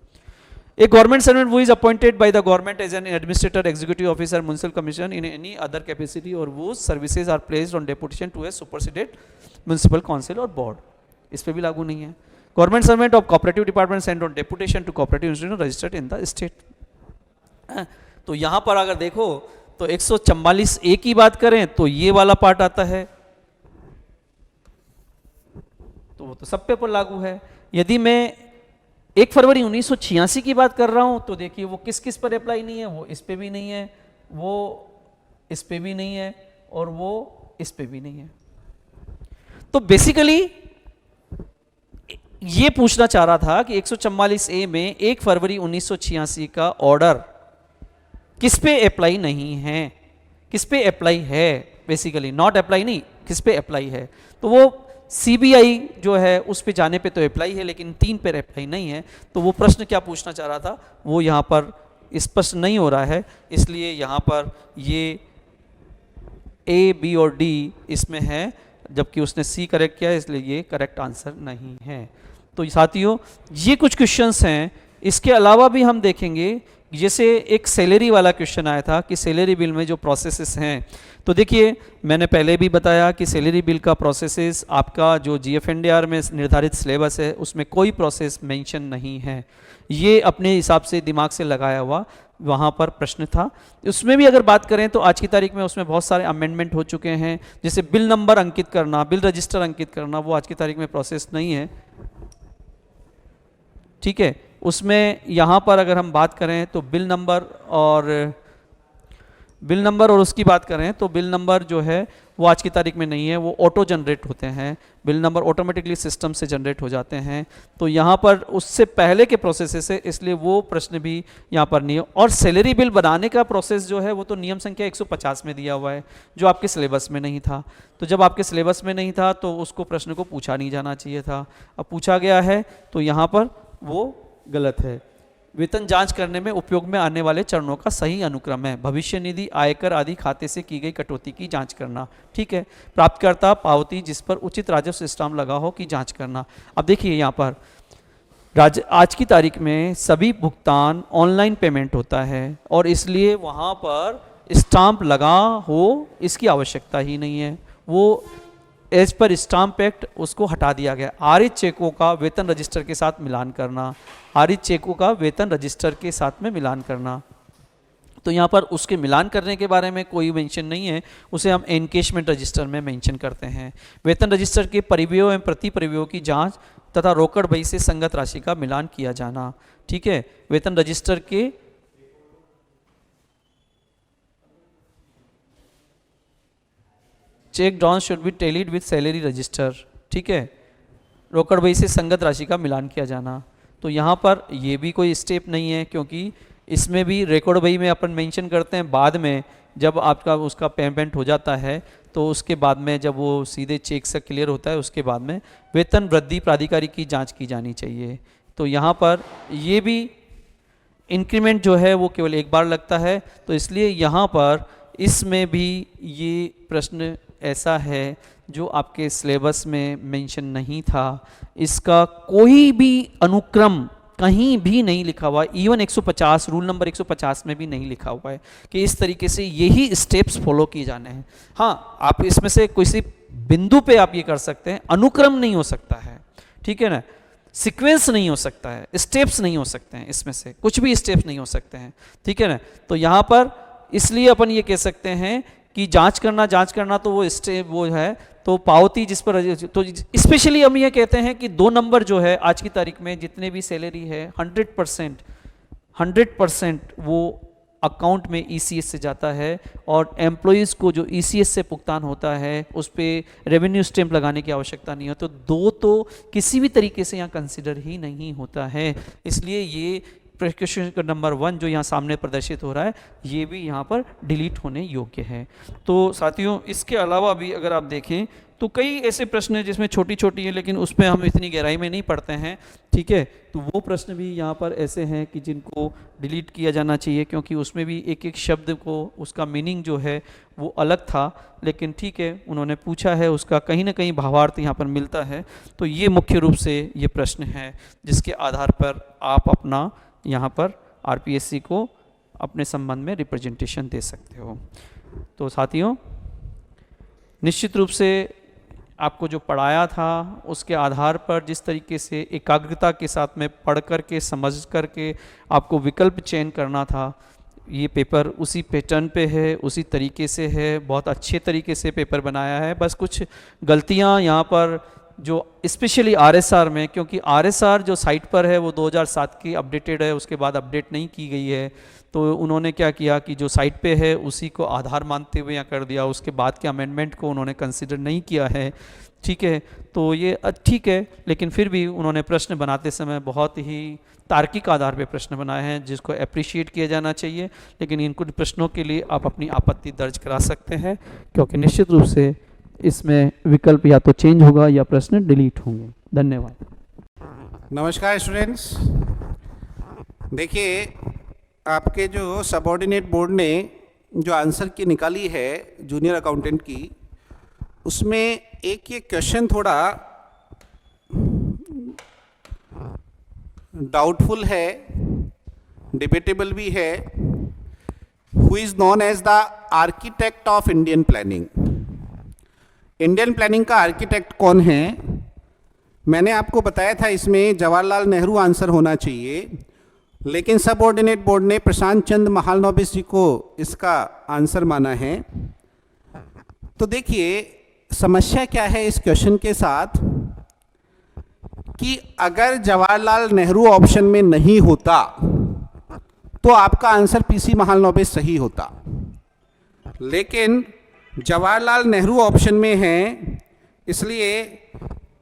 A government servant who is appointed by the government as an administrator, executive officer, municipal commission in any other capacity or whose services are placed on deputation to a superseded municipal council or board, इस पे भी लागू नहीं है। Government servant of cooperative department sent on deputation to cooperative institution registered in the state। तो यहाँ पर अगर देखो तो 144A की बात करें तो ये वाला पार्ट आता है, तो वो तो सब पे पर लागू है। यदि मैं 1 फरवरी 1986 की बात कर रहा हूं तो देखिए वो किस किस पर अप्लाई नहीं है, वो इस पे भी नहीं है, वो इस पे भी नहीं है और वो इस पे भी नहीं है। तो बेसिकली ये पूछना चाह रहा था कि 144A में 1 फरवरी 1986 का ऑर्डर किस पे अप्लाई नहीं है, किस पे अप्लाई है, बेसिकली नॉट अप्लाई नहीं, किस पे अप्लाई है। तो वो सीबीआई जो है उस पे जाने पे तो अप्लाई है, लेकिन 3 पे अप्लाई नहीं है। तो वो प्रश्न क्या पूछना चाह रहा था वो यहाँ पर स्पष्ट नहीं हो रहा है, इसलिए यहाँ पर ये ए, बी और डी इसमें है, जबकि उसने सी करेक्ट किया है, इसलिए ये करेक्ट आंसर नहीं है। तो साथियों ये कुछ क्वेश्चंस हैं। इसके अलावा भी हम देखेंगे, जैसे एक सैलरी वाला क्वेश्चन आया था कि सैलरी बिल में जो प्रोसेसेस हैं, तो देखिए मैंने पहले भी बताया कि सैलरी बिल का प्रोसेसेस आपका जो GFNDR में निर्धारित सिलेबस है उसमें कोई प्रोसेस मेंशन नहीं है। ये अपने हिसाब से दिमाग से लगाया हुआ वहाँ पर प्रश्न था। उसमें भी अगर बात करें तो आज की तारीख में उसमें बहुत सारे अमेंडमेंट हो चुके हैं, जैसे बिल नंबर अंकित करना, बिल रजिस्टर अंकित करना, वो आज की तारीख में प्रोसेस नहीं है, ठीक है। उसमें यहाँ पर अगर हम बात करें तो बिल नंबर और उसकी बात करें तो बिल नंबर जो है वो आज की तारीख में नहीं है, वो ऑटो जनरेट होते हैं, बिल नंबर ऑटोमेटिकली सिस्टम से जनरेट हो जाते हैं। तो यहाँ पर उससे पहले के प्रोसेस है, इसलिए वो प्रश्न भी यहाँ पर नहीं है। और सैलरी बिल बनाने का प्रोसेस जो है वो तो नियम संख्या 150 में दिया हुआ है, जो आपके सिलेबस में नहीं था। तो जब आपके सिलेबस में नहीं था तो उसको प्रश्न को पूछा नहीं जाना चाहिए था, अब पूछा गया है तो यहाँ पर वो गलत है। वेतन जांच करने में उपयोग में आने वाले चरणों का सही अनुक्रम है भविष्य निधि, आयकर आदि खाते से की गई कटौती की जांच करना, ठीक है। प्राप्तकर्ता पावती जिस पर उचित राजस्व स्टाम्प लगा हो की जांच करना। अब देखिए यहाँ पर आज की तारीख में सभी भुगतान ऑनलाइन पेमेंट होता है और इसलिए वहाँ पर स्टाम्प लगा हो इसकी आवश्यकता ही नहीं है। वो एज पर स्टाम्प एक्ट उसको हटा दिया गया। आरित चेकों का वेतन रजिस्टर के साथ मिलान करना, आरित चेकों का वेतन रजिस्टर के साथ में मिलान करना, तो यहाँ पर उसके मिलान करने के बारे में कोई मेंशन नहीं है, उसे हम एनकेशमेंट रजिस्टर में मेंशन करते हैं। वेतन रजिस्टर के परिव्ययों एवं प्रति परिव्ययों की जांच तथा रोकड़ बही से संगत राशि का मिलान किया जाना। ठीक है, वेतन रजिस्टर के check drawn should be tallied with salary register. ठीक है, रोकड़ बही से संगत राशि का मिलान किया जाना। तो यहाँ पर ये भी कोई स्टेप नहीं है, क्योंकि इसमें भी रिकॉर्ड बही में अपन मेंशन करते हैं बाद में, जब आपका उसका पेमेंट हो जाता है तो उसके बाद में जब वो सीधे चेक से क्लियर होता है उसके बाद में वेतन वृद्धि प्राधिकारी की जांच की जानी चाहिए। तो यहाँ पर ये भी इंक्रीमेंट जो है वो केवल एक बार लगता है, तो इसलिए यहाँ पर इसमें भी ये प्रश्न ऐसा है जो आपके सिलेबस में मेंशन नहीं था। इसका कोई भी अनुक्रम कहीं भी नहीं लिखा हुआ, इवन 150 रूल नंबर 150 में भी नहीं लिखा हुआ है कि इस तरीके से यही स्टेप्स फॉलो किए जाने हैं। हाँ, आप इसमें से किसी बिंदु पे आप ये कर सकते हैं, अनुक्रम नहीं हो सकता है, ठीक है ना, सीक्वेंस नहीं हो सकता है, स्टेप्स नहीं हो सकते हैं, इसमें से कुछ भी स्टेप्स नहीं हो सकते हैं, ठीक है ना। तो यहाँ पर इसलिए अपन ये कह सकते हैं कि जांच करना तो वो स्टेप वो है, तो पावती जिस पर, तो स्पेशली हम ये कहते हैं कि 2 नंबर जो है आज की तारीख में जितने भी सैलरी है 100% वो अकाउंट में ईसीएस से जाता है, और एम्प्लॉयज़ को जो ईसीएस से भुगतान होता है उस पर रेवेन्यू स्टैंप लगाने की आवश्यकता नहीं है। तो 2 तो किसी भी तरीके से यहाँ कंसिडर ही नहीं होता है, इसलिए ये प्रिकॉशन नंबर 1 जो यहाँ सामने प्रदर्शित हो रहा है ये भी यहाँ पर डिलीट होने योग्य है। तो साथियों, इसके अलावा भी अगर आप देखें तो कई ऐसे प्रश्न हैं जिसमें छोटी छोटी है, लेकिन उसमें हम इतनी गहराई में नहीं पढ़ते हैं, ठीक है। तो वो प्रश्न भी यहाँ पर ऐसे हैं कि जिनको डिलीट किया जाना चाहिए, क्योंकि उसमें भी एक एक शब्द को उसका मीनिंग जो है वो अलग था, लेकिन ठीक है उन्होंने पूछा है, उसका कहीं ना कहीं भावार्थ यहाँ पर मिलता है। तो ये मुख्य रूप से ये प्रश्न है जिसके आधार पर आप अपना यहाँ पर आरपीएससी को अपने संबंध में रिप्रेजेंटेशन दे सकते हो। तो साथियों, निश्चित रूप से आपको जो पढ़ाया था उसके आधार पर जिस तरीके से एकाग्रता के साथ में पढ़ कर के समझ कर के आपको विकल्प चयन करना था, ये पेपर उसी पैटर्न पे है, उसी तरीके से है, बहुत अच्छे तरीके से पेपर बनाया है। बस कुछ गलतियाँ यहाँ पर जो स्पेशली आरएसआर में, क्योंकि आरएसआर जो साइट पर है वो 2007 की अपडेटेड है, उसके बाद अपडेट नहीं की गई है। तो उन्होंने क्या किया कि जो साइट पे है उसी को आधार मानते हुए यहाँ कर दिया, उसके बाद के अमेंडमेंट को उन्होंने कंसिडर नहीं किया है, ठीक है। तो ये ठीक है, लेकिन फिर भी उन्होंने प्रश्न बनाते समय बहुत ही तार्किक आधार पे प्रश्न बनाए हैं जिसको अप्रिशिएट किया जाना चाहिए। लेकिन इन कुछ प्रश्नों के लिए आप अपनी आपत्ति दर्ज करा सकते हैं, क्योंकि निश्चित रूप से इसमें विकल्प या तो चेंज होगा या प्रश्न डिलीट होंगे। धन्यवाद। नमस्कार स्टूडेंट्स, देखिए आपके जो सबऑर्डिनेट बोर्ड ने जो आंसर की निकाली है जूनियर अकाउंटेंट की, उसमें एक ये क्वेश्चन थोड़ा डाउटफुल है, डिबेटेबल भी है। Who is known as the architect of Indian planning? Indian planning का आर्किटेक्ट कौन है? मैंने आपको बताया था इसमें जवाहरलाल नेहरू आंसर होना चाहिए, लेकिन सबऑर्डिनेट बोर्ड ने प्रशांत चंद्र महालनोबिस जी को इसका आंसर माना है। तो देखिए समस्या क्या है इस क्वेश्चन के साथ, कि अगर जवाहरलाल नेहरू ऑप्शन में नहीं होता तो आपका आंसर पीसी महालनोबिस सही होता, लेकिन जवाहरलाल नेहरू ऑप्शन में है, इसलिए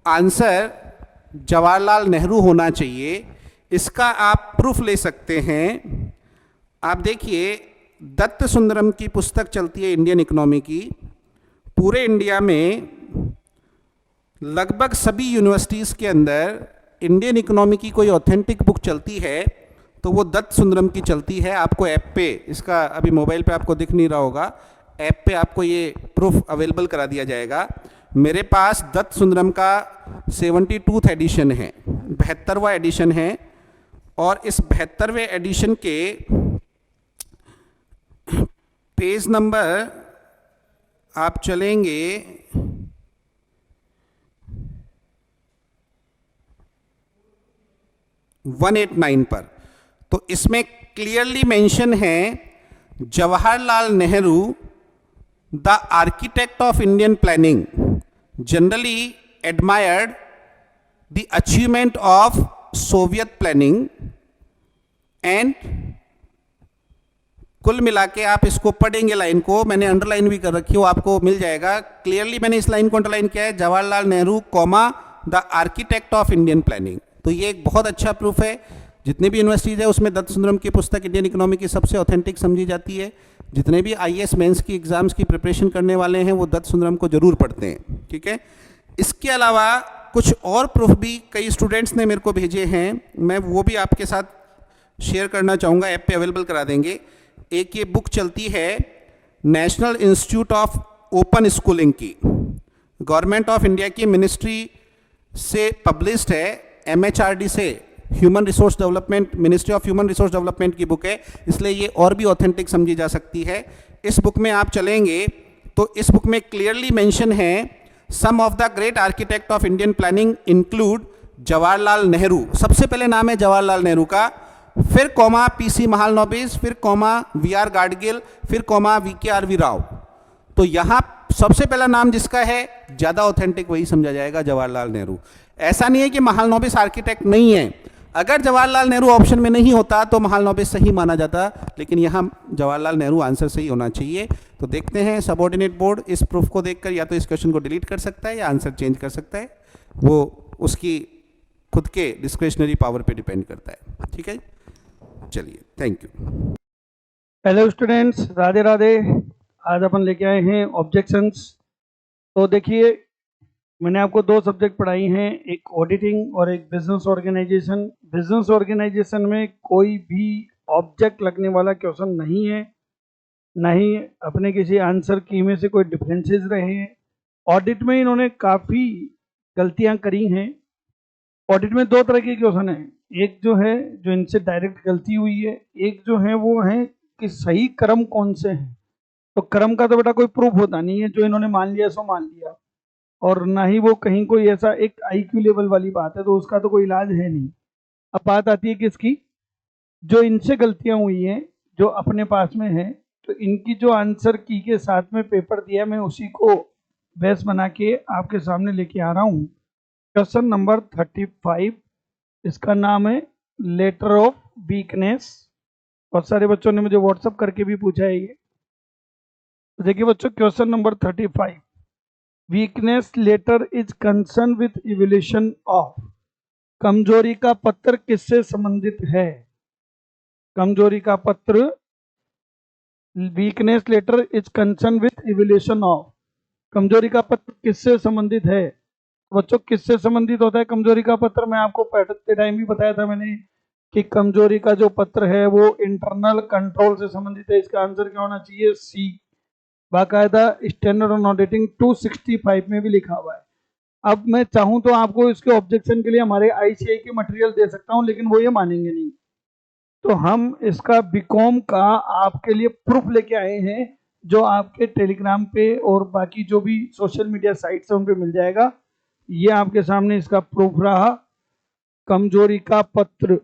आंसर जवाहरलाल नेहरू होना चाहिए। इसका आप प्रूफ ले सकते हैं। आप देखिए दत्त सुंदरम की पुस्तक चलती है इंडियन इकोनॉमी की, पूरे इंडिया में लगभग सभी यूनिवर्सिटीज़ के अंदर इंडियन इकोनॉमी की कोई ऑथेंटिक बुक चलती है तो वो दत्त सुंदरम की चलती है। आपको ऐप पे, इसका अभी मोबाइल पे आपको दिख नहीं रहा होगा, ऐप पे आपको ये प्रूफ अवेलेबल करा दिया जाएगा। मेरे पास दत्त सुंदरम का 72वां एडिशन है, 72वां एडिशन है, और इस 72वें एडिशन के पेज नंबर आप चलेंगे 189 पर। तो इसमें क्लियरली मेंशन है Jawaharlal Nehru the architect of Indian planning generally admired the achievement of Soviet planning and, कुल मिला के आप इसको पढ़ेंगे लाइन को, मैंने अंडरलाइन भी कर रखी हो, आपको मिल जाएगा क्लियरली। मैंने इस लाइन को अंडरलाइन किया है, Jawaharlal Nehru comma the architect of Indian planning. तो ये एक बहुत अच्छा प्रूफ है। जितने भी यूनिवर्सिटीज है उसमें दत्त सुंदरम की पुस्तक इंडियन इकोनॉमी की सबसे ऑथेंटिक समझी जाती है। जितने भी आईएएस मेंस की एग्जाम्स की प्रिपरेशन करने वाले हैं वो दत्त सुंदरम को जरूर पढ़ते हैं, ठीक है। इसके अलावा कुछ और प्रूफ भी कई स्टूडेंट्स ने मेरे को भेजे हैं, मैं वो भी आपके साथ शेयर करना चाहूँगा, ऐप पे अवेलेबल करा देंगे। एक ये बुक चलती है national institute of open schooling की, गवर्नमेंट ऑफ इंडिया की मिनिस्ट्री से पब्लिश्ड है, एमएचआरडी से, human resource development, ministry of human resource development की बुक है, इसलिए ये और भी ऑथेंटिक समझी जा सकती है। इस बुक में आप चलेंगे तो इस बुक में क्लियरली मेंशन है some of the great architect of Indian planning include Jawaharlal Nehru, सबसे पहले नाम है जवाहरलाल नेहरू का, फिर कॉमा पीसी महालनोबिस, फिर कॉमा वीआर गाडगिल, फिर कॉमा वीकेआरवी राव। तो यहां सबसे पहला नाम जिसका है ज्यादा ऑथेंटिक वही समझा जाएगा, जवाहरलाल नेहरू। ऐसा नहीं है कि महालनोबिस आर्किटेक्ट नहीं है, अगर जवाहरलाल नेहरू ऑप्शन में नहीं होता तो महालनोबिस सही माना जाता, लेकिन यहां जवाहरलाल नेहरू आंसर सही होना चाहिए। तो देखते हैं सबऑर्डिनेट बोर्ड इस प्रूफ को देखकर या तो इस क्वेश्चन को डिलीट कर सकता है या आंसर चेंज कर सकता है, वो उसकी खुद के डिस्क्रिशनरी पावर पे डिपेंड करता है, ठीक है। चलिए, thank you. Hello students, Radhe Radhe. आज अपन लेके आए हैं ऑब्जेक्शंस। तो देखिए, मैंने आपको दो सब्जेक्ट पढ़ाई हैं, एक ऑडिटिंग और एक बिजनेस ऑर्गेनाइजेशन। बिजनेस ऑर्गेनाइजेशन में कोई भी ऑब्जेक्ट लगने वाला क्वेश्चन नहीं है, ना ही अपने किसी आंसर की में से कोई डिफरेंसेस रहे हैं। ऑडिट में इन्होंने काफ़ी गलतियां करी हैं। ऑडिट में दो तरह के क्वेश्चन हैं, एक जो है जो इनसे डायरेक्ट गलती हुई है, एक जो है वो है कि सही क्रम कौन से हैं। तो क्रम का तो बेटा कोई प्रूफ होता नहीं है, जो इन्होंने मान लिया सो मान लिया, और ना ही वो कहीं कोई ऐसा एक आईक्यू लेवल वाली बात है, तो उसका तो कोई इलाज है नहीं। अब बात आती है किसकी, जो इनसे गलतियां हुई हैं, जो अपने पास में है, तो इनकी जो आंसर की के साथ में पेपर दिया, मैं उसी को बेस बना के आपके सामने लेके आ रहा हूँ। क्वेश्चन नंबर 35, इसका नाम है लेटर ऑफ वीकनेस। बहुत सारे बच्चों ने मुझे व्हाट्सअप करके भी पूछा है ये। तो देखिए बच्चों, question number 35, weakness letter is concern with evolution of. कमजोरी का पत्र किससे संबंधित है? कमजोरी का पत्र, weakness letter is concern with evolution of, कमजोरी का पत्र किससे संबंधित है? बच्चों, किससे संबंधित होता है कमजोरी का पत्र? मैं आपको पढ़ते टाइम भी बताया था मैंने कि कमजोरी का जो पत्र है वो इंटरनल कंट्रोल से संबंधित है। इसका आंसर क्या होना चाहिए? सी। बाकायदा स्टैंडर्ड ऑन ऑडिटिंग 265 में भी लिखा हुआ है। अब मैं चाहूं तो आपको इसके ऑब्जेक्शन के लिए हमारे आईसीआई के मटेरियल दे सकता हूं, लेकिन वो ये मानेंगे नहीं। तो हम इसका बीकॉम का आपके लिए प्रूफ लेके आए हैं, जो आपके टेलीग्राम पे और बाकी जो भी सोशल मीडिया साइट्स है उन पे मिल जाएगा। ये आपके सामने इसका प्रूफ रहा, कमजोरी का पत्र।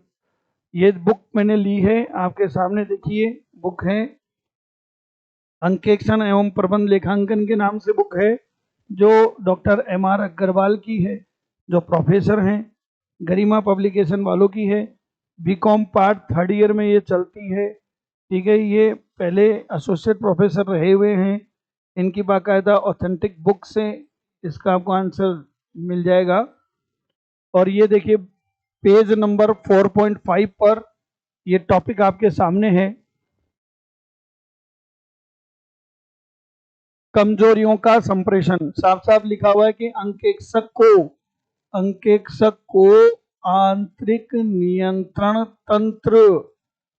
ये बुक मैंने ली है, आपके सामने देखिए बुक है, अंकेक्षण एवं प्रबंध लेखांकन के नाम से बुक है, जो डॉक्टर एमआर अग्रवाल की है, जो प्रोफेसर हैं, गरिमा पब्लिकेशन वालों की है। बीकॉम पार्ट 3rd ईयर में ये चलती है, ठीक है। ये पहले एसोसिएट प्रोफेसर रहे हुए हैं, इनकी बाकायदा ऑथेंटिक बुक से इसका आपको आंसर मिल जाएगा। और ये देखिए पेज नंबर 4.5 पर ये टॉपिक आपके सामने है, कमजोरियों का संप्रेषण। साफ साफ लिखा हुआ है कि अंकेक्षक को आंतरिक नियंत्रण तंत्र,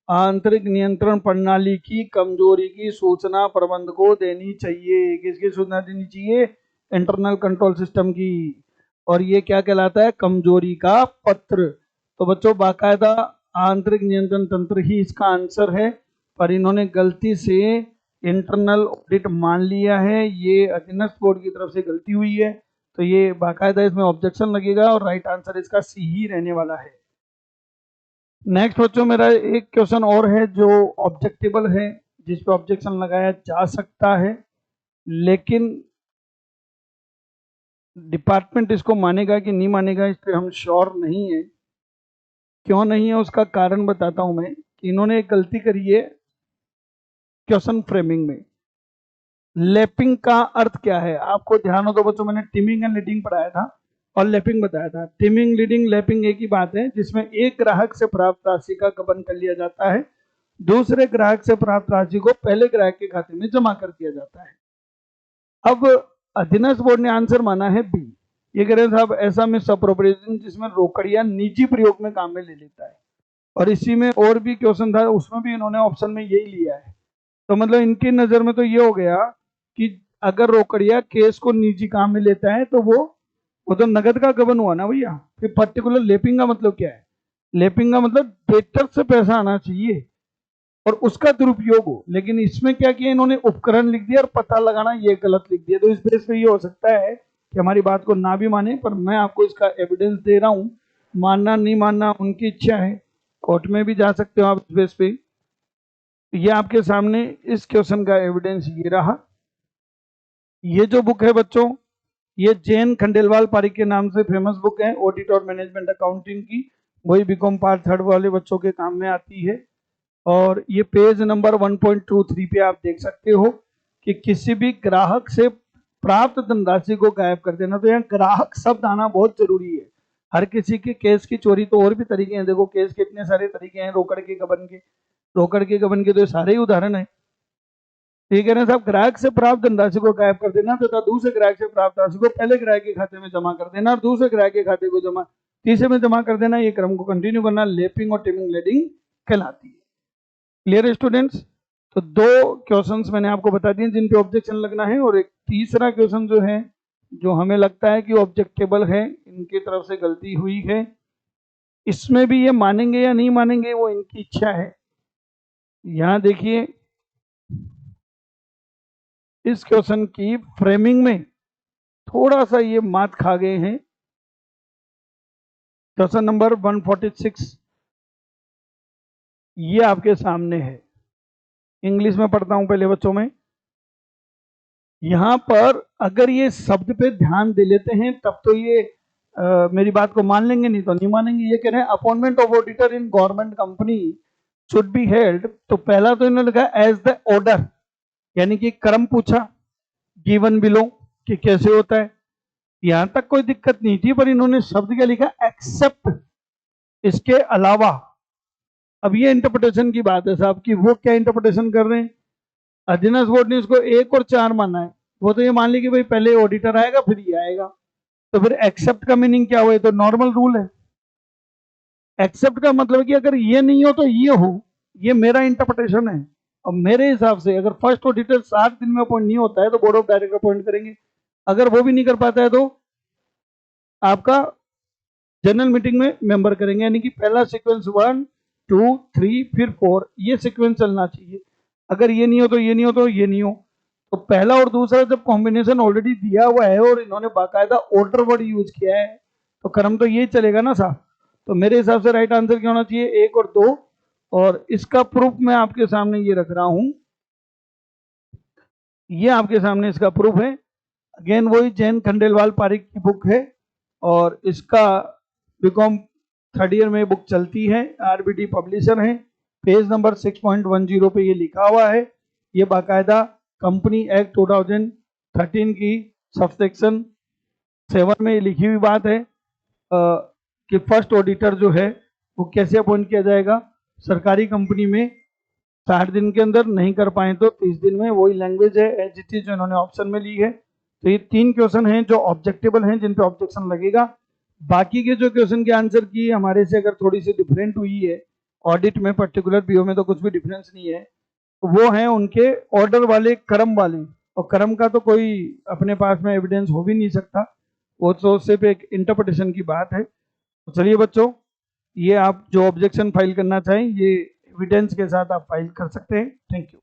आंतरिक नियंत्रण प्रणाली की कमजोरी की सूचना प्रबंध को देनी चाहिए। किसकी सूचना देनी चाहिए? इंटरनल कंट्रोल सिस्टम की। और ये क्या कहलाता है? कमजोरी का पत्र। तो बच्चों, बाकायदा आंतरिक नियंत्रण तंत्र ही इसका आंसर है, पर इन्होंने गलती से इंटरनल ऑडिट मान लिया है। ये अधीनस्थ बोर्ड की तरफ से गलती हुई है, तो ये बाकायदा इसमें ऑब्जेक्शन लगेगा और राइट आंसर इसका सी ही रहने वाला है। नेक्स्ट बच्चों मेरा एक क्वेश्चन और है जो ऑब्जेक्टेबल है, जिस पे ऑब्जेक्शन लगाया जा सकता है, लेकिन डिपार्टमेंट इसको मानेगा कि नहीं मानेगा इस पे हम श्योर नहीं है। क्यों नहीं है उसका कारण बताता हूं मैं कि इन्होंने एक गलती करी है क्वेश्चन फ्रेमिंग में। लैपिंग का अर्थ क्या है आपको ध्यान हो तो बच्चों, मैंने टीमिंग एंड लीडिंग पढ़ाया था और लैपिंग बताया था। टीमिंग, लीडिंग, लैपिंग एक ही बात है, जिसमें एक ग्राहक से प्राप्त राशि का गबन कर लिया जाता है, दूसरे ग्राहक से प्राप्त राशि को पहले ग्राहक के खाते में जमा कर दिया जाता है। अब अधीनस्थ बोर्ड ने आंसर माना है बी। ये कह रहे हैं साहब ऐसा मिस अप्रोप्रिएशन जिसमें रोकड़िया निजी प्रयोग में काम में ले लेता है, और इसी में और भी क्वेश्चन था उसमें भी इन्होंने ऑप्शन में यही लिया है। तो मतलब इनकी नजर में तो ये हो गया कि अगर रोकड़िया केस को निजी काम में लेता है तो वो तो नगद का गबन हुआ ना भैया। फिर पर्टिकुलर लेपिंग का मतलब क्या है? लेपिंग का मतलब डेटर से पैसा आना चाहिए और उसका दुरुपयोग हो, लेकिन इसमें क्या किया इन्होंने, उपकरण लिख दिया और पता लगाना ये गलत लिख दिया। तो इस बेस पे ये हो सकता है कि हमारी बात को ना भी माने, पर मैं आपको इसका एविडेंस दे रहा हूं। मानना नहीं मानना उनकी इच्छा है, कोर्ट में भी जा सकते हो आप इस बेस पे। ये आपके सामने इस क्वेश्चन का एविडेंस ये रहा। ये जो बुक है बच्चों, ये जैन खंडेलवाल पारिक के नाम से फेमस बुक है, ऑडिट और मैनेजमेंट अकाउंटिंग की, वही बीकॉम पार्ट 3 वाले बच्चों के काम में आती है। और ये पेज नंबर 1.23 पे आप देख सकते हो कि किसी भी ग्राहक से प्राप्त धनराशि को गायब कर देना। तो यहाँ ग्राहक शब्द आना बहुत जरूरी है। हर किसी के केस की चोरी तो और भी तरीके हैं, देखो केस के इतने सारे तरीके हैं, रोकड़ के गबन के, रोकड़ के गबन के तो सारे ही उदाहरण है। ठीक है ना साहब, ग्राहक से प्राप्त धनराशि को गायब कर देना तथा दूसरे ग्राहक से प्राप्त राशि को पहले ग्राहक के खाते में जमा कर देना और दूसरे ग्राहक के खाते को तीसरे में जमा कर देना, ये क्रम को कंटिन्यू करना लेपिंग और टीमिंग लीडिंग कहलाती है। Clear students? तो दो क्वेश्चंस मैंने आपको बता दिए जिन पे ऑब्जेक्शन लगना है, और एक तीसरा क्वेश्चन जो है जो हमें लगता है कि ऑब्जेक्टेबल है, इनकी तरफ से गलती हुई है। इसमें भी ये मानेंगे या नहीं मानेंगे वो इनकी इच्छा है। यहां देखिए इस क्वेश्चन की फ्रेमिंग में थोड़ा सा ये मात खा गए हैं। क्वेश्चन नंबर 146 ये आपके सामने है। इंग्लिश में पढ़ता हूं पहले बच्चों में। यहां पर अगर ये शब्द पे ध्यान दे लेते हैं तब तो ये मेरी बात को मान लेंगे, नहीं तो नहीं मानेंगे। ये कह रहे हैं appointment of auditor in government company should be held, तो पहला तो इन्होंने लिखा एज द ऑर्डर, यानी कि क्रम पूछा, गिवन बिलो कि कैसे होता है, यहां तक कोई दिक्कत नहीं थी, पर इन्होंने शब्द क्या लिखा, एक्सेप्ट, इसके अलावा। अब ये इंटरप्रिटेशन की बात है साहब कि वो क्या इंटरप्रिटेशन कर रहे हैं। अधीनस्थ बोर्ड ने इसको 1 और 4 माना है, वो तो ये मान ली कि भाई पहले ऑडिटर आएगा फिर ये आएगा, तो फिर एक्सेप्ट का मीनिंग क्या हुआ? तो नॉर्मल रूल है। एक्सेप्ट का मतलब कि अगर ये नहीं हो तो ये हो, ये मेरा इंटरप्रिटेशन है। और मेरे हिसाब से अगर फर्स्ट ऑडिटर 7 दिन में अपॉइंट नहीं होता है तो बोर्ड ऑफ डायरेक्टर अपॉइंट करेंगे, अगर वो भी नहीं कर पाता है तो आपका जनरल मीटिंग में मेंबर करेंगे, यानी कि पहला सीक्वेंस 1 2 3 फिर 4, ये सीक्वेंस चलना चाहिए। अगर ये नहीं हो तो ये नहीं हो तो ये नहीं हो, तो पहला और दूसरा जब कॉम्बिनेशन ऑलरेडी दिया हुआ है और इन्होंने बाकायदा ऑर्डर वर्ड यूज किया है तो क्रम तो ये चलेगा ना साहब। तो मेरे हिसाब से राइट आंसर क्या होना चाहिए? 1 और 2। और इसका प्रूफ मैं आपके सामने ये रख रहा हूं, ये आपके सामने इसका प्रूफ है। अगेन वही जैन खंडेलवाल पारिक की बुक है और इसका बीकॉम 3rd ईयर में बुक चलती है, आरबीडी पब्लिशर है। पेज नंबर 6.10 पे ये लिखा हुआ है, ये बाकायदा कंपनी एक्ट 2013 की सबसेक्शन 7 में लिखी हुई बात है कि फर्स्ट ऑडिटर जो है वो कैसे अपॉइंट किया जाएगा। सरकारी कंपनी में 60 दिन के अंदर, नहीं कर पाए तो 30 दिन में, वही लैंग्वेज है एज इट इज जो इन्होंने ऑप्शन में ली है। तो ये 3 क्वेश्चन हैं जो ऑब्जेक्टेबल हैं, जिन पे ऑब्जेक्शन लगेगा। बाकी के जो क्वेश्चन के आंसर की हमारे से अगर थोड़ी सी डिफरेंट हुई है, ऑडिट में पर्टिकुलर बीओ में तो कुछ भी डिफरेंस नहीं है, तो वो हैं उनके ऑर्डर वाले, क्रम वाले, और क्रम का तो कोई अपने पास में एविडेंस हो भी नहीं सकता, वो तो सिर्फ एक इंटरप्रिटेशन की बात है। तो चलिए बच्चों, ये आप जो ऑब्जेक्शन फाइल करना चाहें ये एविडेंस के साथ आप फाइल कर सकते हैं। Thank you.